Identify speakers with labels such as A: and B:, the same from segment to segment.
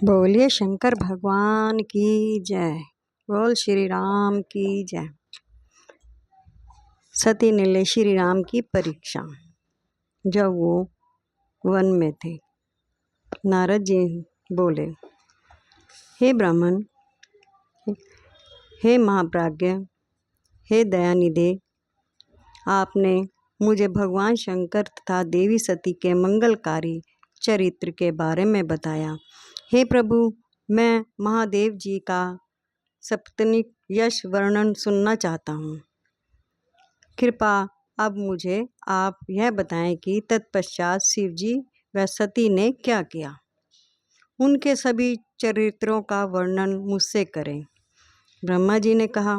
A: बोलिए शंकर भगवान की जय। बोल श्री राम की जय। सती ने ले श्री राम की परीक्षा। जब वो वन में थे, नारद जी बोले, हे ब्राह्मण, हे महाप्राज्ञ, हे दयानिधे, आपने मुझे भगवान शंकर तथा देवी सती के मंगलकारी चरित्र के बारे में बताया। हे प्रभु, मैं महादेव जी का सप्तनिक यश वर्णन सुनना चाहता हूँ। कृपा अब मुझे आप यह बताएं कि तत्पश्चात शिवजी व सती ने क्या किया। उनके सभी चरित्रों का वर्णन मुझसे करें। ब्रह्मा जी ने कहा,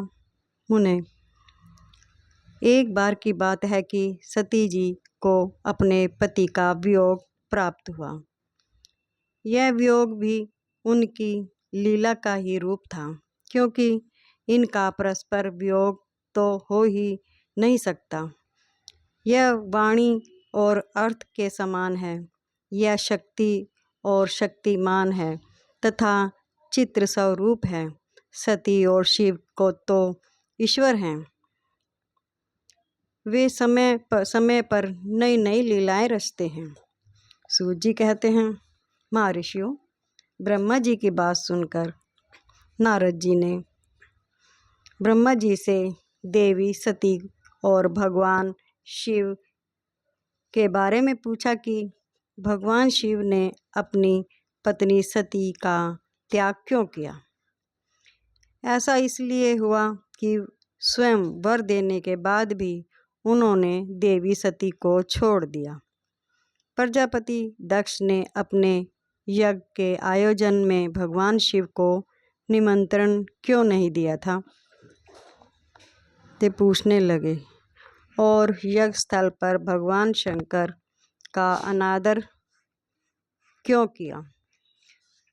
A: मुने, एक बार की बात है कि सती जी को अपने पति का वियोग प्राप्त हुआ। यह वियोग भी उनकी लीला का ही रूप था, क्योंकि इनका परस्पर वियोग तो हो ही नहीं सकता। यह वाणी और अर्थ के समान है, यह शक्ति और शक्तिमान है तथा चित्र स्वरूप है। सती और शिव को तो ईश्वर हैं। वे समय पर नई नई लीलाएं रचते हैं। सूत जी कहते हैं, महर्षियों, ब्रह्मा जी की बात सुनकर नारद जी ने ब्रह्मा जी से देवी सती और भगवान शिव के बारे में पूछा कि भगवान शिव ने अपनी पत्नी सती का त्याग क्यों किया। ऐसा इसलिए हुआ कि स्वयं वर देने के बाद भी उन्होंने देवी सती को छोड़ दिया। प्रजापति दक्ष ने अपने यज्ञ के आयोजन में भगवान शिव को निमंत्रण क्यों नहीं दिया था, ते पूछने लगे, और यज्ञ स्थल पर भगवान शंकर का अनादर क्यों किया।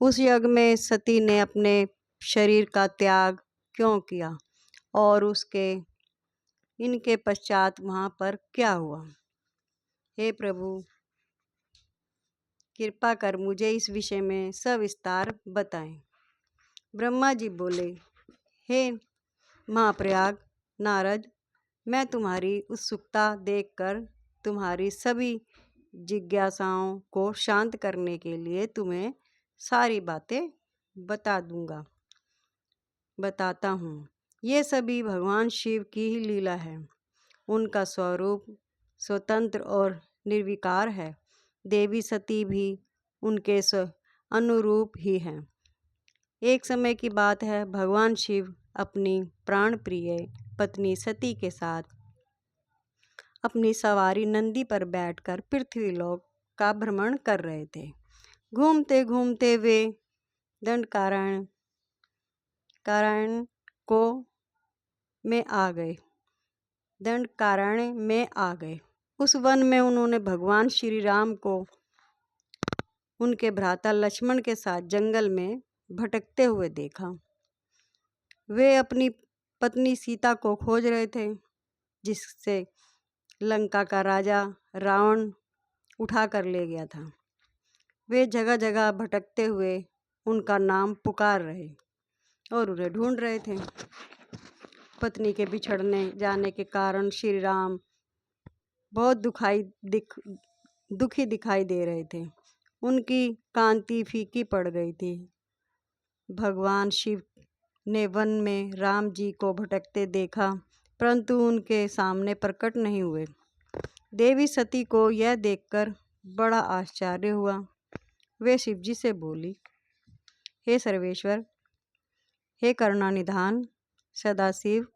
A: उस यज्ञ में सती ने अपने शरीर का त्याग क्यों किया और इनके पश्चात वहाँ पर क्या हुआ। हे प्रभु, कृपा कर मुझे इस विषय में सविस्तार बताएं। ब्रह्मा जी बोले, हे महाप्रयाग नारद, मैं तुम्हारी उत्सुकता देखकर तुम्हारी सभी जिज्ञासाओं को शांत करने के लिए तुम्हें सारी बातें बताता हूँ। ये सभी भगवान शिव की ही लीला है। उनका स्वरूप स्वतंत्र और निर्विकार है। देवी सती भी उनके अनुरूप ही हैं। एक समय की बात है, भगवान शिव अपनी प्राण प्रिय पत्नी सती के साथ अपनी सवारी नंदी पर बैठकर पृथ्वीलोक का भ्रमण कर रहे थे। घूमते घूमते वे दंडकारण्य में आ गए। उस वन में उन्होंने भगवान श्री राम को उनके भ्राता लक्ष्मण के साथ जंगल में भटकते हुए देखा। वे अपनी पत्नी सीता को खोज रहे थे, जिससे लंका का राजा रावण उठा कर ले गया था। वे जगह जगह भटकते हुए उनका नाम पुकार रहे और उन्हें ढूंढ रहे थे। पत्नी के बिछड़ने जाने के कारण श्री राम बहुत दुखी दिखाई दे रहे थे। उनकी कांति फीकी पड़ गई थी। भगवान शिव ने वन में राम जी को भटकते देखा, परंतु उनके सामने प्रकट नहीं हुए। देवी सती को यह देखकर बड़ा आश्चर्य हुआ। वे शिव जी से बोली, हे सर्वेश्वर, हे करुणानिधान सदाशिव,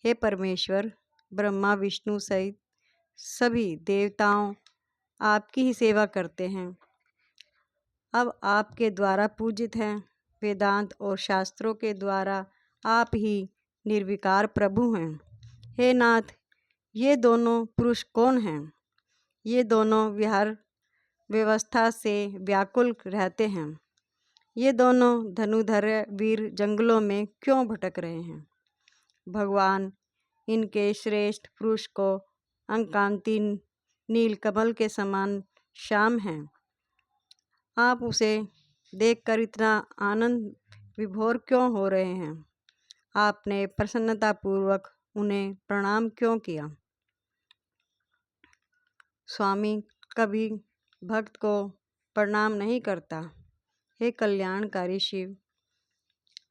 A: हे परमेश्वर, ब्रह्मा विष्णु सहित सभी देवताओं आपकी ही सेवा करते हैं। अब आपके द्वारा पूजित हैं। वेदांत और शास्त्रों के द्वारा आप ही निर्विकार प्रभु हैं। हे नाथ, ये दोनों पुरुष कौन हैं। ये दोनों विहार व्यवस्था से व्याकुल रहते हैं। ये दोनों धनुधर वीर जंगलों में क्यों भटक रहे हैं। भगवान इनके श्रेष्ठ पुरुष को अंकांति नील कमल के समान श्याम हैं। आप उसे देखकर इतना आनंद विभोर क्यों हो रहे हैं? आपने प्रसन्नतापूर्वक उन्हें प्रणाम क्यों किया? स्वामी कभी भक्त को प्रणाम नहीं करता। हे कल्याणकारी शिव,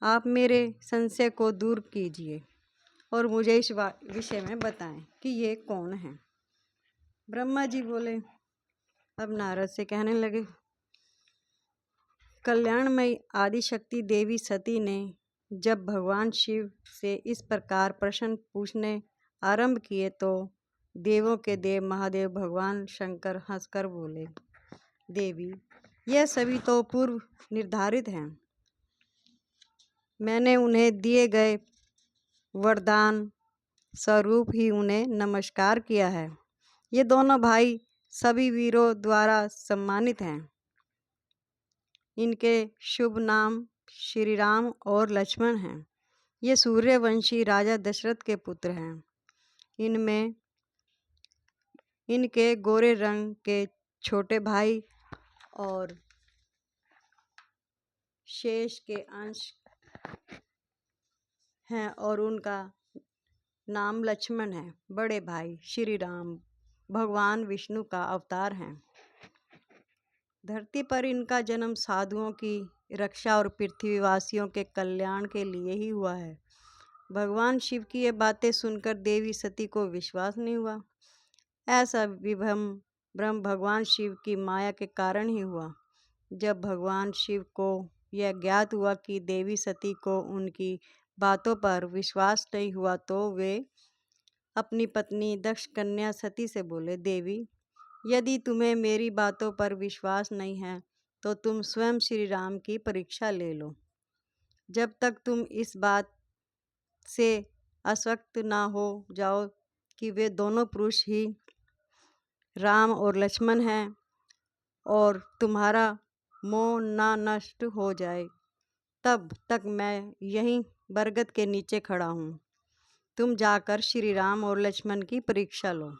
A: आप मेरे संशय को दूर कीजिए और मुझे इस विषय में बताएं कि ये कौन है। ब्रह्मा जी बोले। अब नारद से कहने लगे, कल्याणमयी आदिशक्ति देवी सती ने जब भगवान शिव से इस प्रकार प्रश्न पूछने आरंभ किए तो देवों के देव महादेव भगवान शंकर हंसकर बोले, देवी, यह सभी तो पूर्व निर्धारित हैं। मैंने उन्हें दिए गए वरदान स्वरूप ही उन्हें नमस्कार किया है। ये दोनों भाई सभी वीरों द्वारा सम्मानित हैं। इनके शुभ नाम श्री राम और लक्ष्मण हैं। ये सूर्यवंशी राजा दशरथ के पुत्र हैं। इनमें इनके गोरे रंग के छोटे भाई और शेष के अंश हैं और उनका नाम लक्ष्मण है। बड़े भाई श्री राम भगवान विष्णु का अवतार हैं। धरती पर इनका जन्म साधुओं की रक्षा और पृथ्वीवासियों के कल्याण के लिए ही हुआ है। भगवान शिव की ये बातें सुनकर देवी सती को विश्वास नहीं हुआ। ऐसा विभ्रम ब्रह्म भगवान शिव की माया के कारण ही हुआ। जब भगवान शिव को यह ज्ञात हुआ कि देवी सती को उनकी बातों पर विश्वास नहीं हुआ तो वे अपनी पत्नी दक्ष कन्या सती से बोले, देवी, यदि तुम्हें मेरी बातों पर विश्वास नहीं है तो तुम स्वयं श्री राम की परीक्षा ले लो। जब तक तुम इस बात से आसक्त ना हो जाओ कि वे दोनों पुरुष ही राम और लक्ष्मण हैं और तुम्हारा मोह ना नष्ट हो जाए, तब तक मैं यहीं बरगद के नीचे खड़ा हूँ। तुम जाकर श्री राम और लक्ष्मण की परीक्षा लो।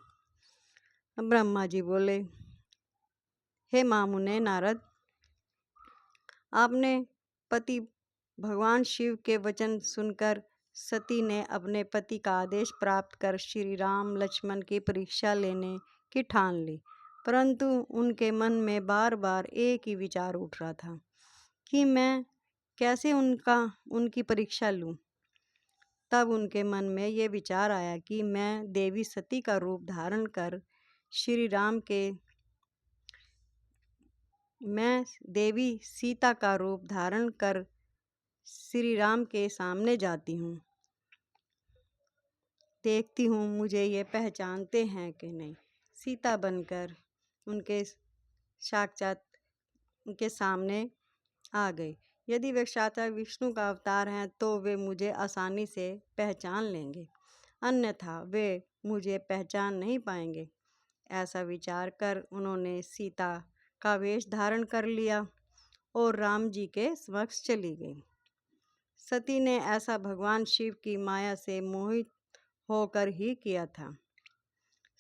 A: ब्रह्मा जी बोले, हे महामुने नारद, आपने पति भगवान शिव के वचन सुनकर सती ने अपने पति का आदेश प्राप्त कर श्री राम लक्ष्मण की परीक्षा लेने की ठान ली। परंतु उनके मन में बार बार एक ही विचार उठ रहा था कि मैं कैसे उनकी परीक्षा लूं। तब उनके मन में ये विचार आया कि मैं देवी सती का रूप धारण कर श्री राम के मैं देवी सीता का रूप धारण कर श्री राम के सामने जाती हूँ। देखती हूँ मुझे ये पहचानते हैं कि नहीं। सीता बनकर उनके साक्षात उनके सामने आ गई। यदि वे साक्षात विष्णु का अवतार हैं तो वे मुझे आसानी से पहचान लेंगे, अन्यथा वे मुझे पहचान नहीं पाएंगे। ऐसा विचार कर उन्होंने सीता का वेश धारण कर लिया और राम जी के समक्ष चली गई। सती ने ऐसा भगवान शिव की माया से मोहित होकर ही किया था।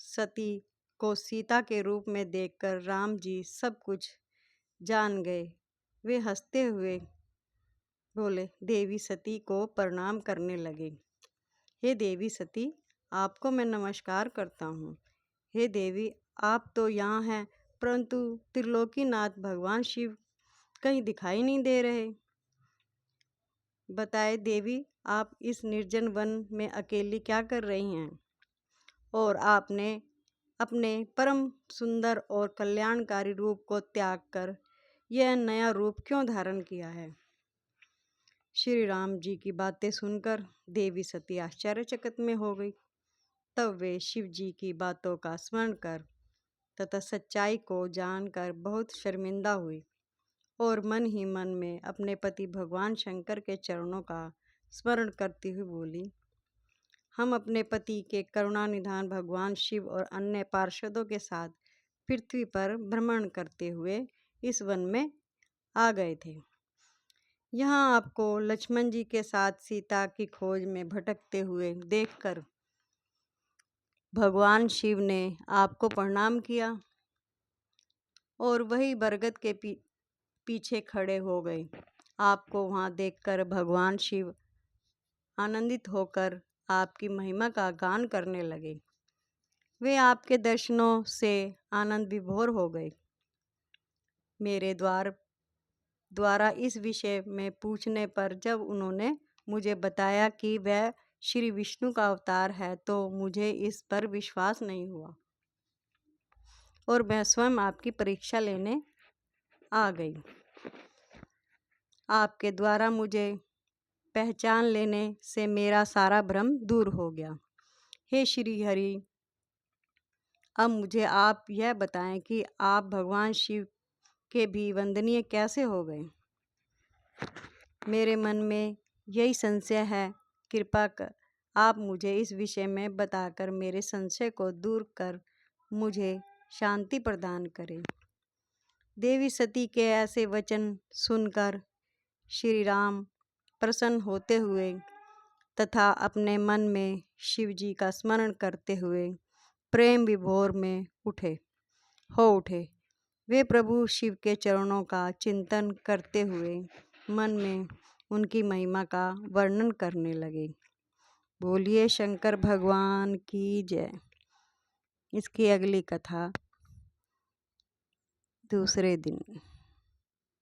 A: सती को सीता के रूप में देखकर राम जी सब कुछ जान गए। वे हंसते हुए बोले, देवी सती को प्रणाम करने लगे। हे देवी सती, आपको मैं नमस्कार करता हूँ। हे देवी, आप तो यहाँ हैं, परंतु त्रिलोकीनाथ भगवान शिव कहीं दिखाई नहीं दे रहे। बताए देवी, आप इस निर्जन वन में अकेली क्या कर रही हैं? और आपने अपने परम सुंदर और कल्याणकारी रूप को त्याग कर यह नया रूप क्यों धारण किया है? श्री राम जी की बातें सुनकर देवी सती आश्चर्यचकित में हो गई। तब वे शिव जी की बातों का स्मरण कर तथा सच्चाई को जानकर बहुत शर्मिंदा हुई और मन ही मन में अपने पति भगवान शंकर के चरणों का स्मरण करती हुई बोली, हम अपने पति के करुणानिधान भगवान शिव और अन्य पार्षदों के साथ पृथ्वी पर भ्रमण करते हुए इस वन में आ गए थे। यहाँ आपको लक्ष्मण जी के साथ सीता की खोज में भटकते हुए देखकर भगवान शिव ने आपको प्रणाम किया और वही बरगद के पीछे खड़े हो गए। आपको वहाँ देखकर भगवान शिव आनंदित होकर आपकी महिमा का गान करने लगे। वे आपके दर्शनों से आनंद विभोर हो गए। मेरे द्वारा इस विषय में पूछने पर जब उन्होंने मुझे बताया कि वह श्री विष्णु का अवतार है, तो मुझे इस पर विश्वास नहीं हुआ और मैं स्वयं आपकी परीक्षा लेने आ गई। आपके द्वारा मुझे पहचान लेने से मेरा सारा भ्रम दूर हो गया। हे श्री हरि, अब मुझे आप यह बताएं कि आप भगवान शिव के भी वंदनीय कैसे हो गए। मेरे मन में यही संशय है। कृपा कर आप मुझे इस विषय में बताकर मेरे संशय को दूर कर मुझे शांति प्रदान करें। देवी सती के ऐसे वचन सुनकर श्री राम प्रसन्न होते हुए तथा अपने मन में शिव जी का स्मरण करते हुए प्रेम विभोर में उठे। वे प्रभु शिव के चरणों का चिंतन करते हुए मन में उनकी महिमा का वर्णन करने लगे। बोलिए शंकर भगवान की जय। इसकी अगली कथा दूसरे दिन।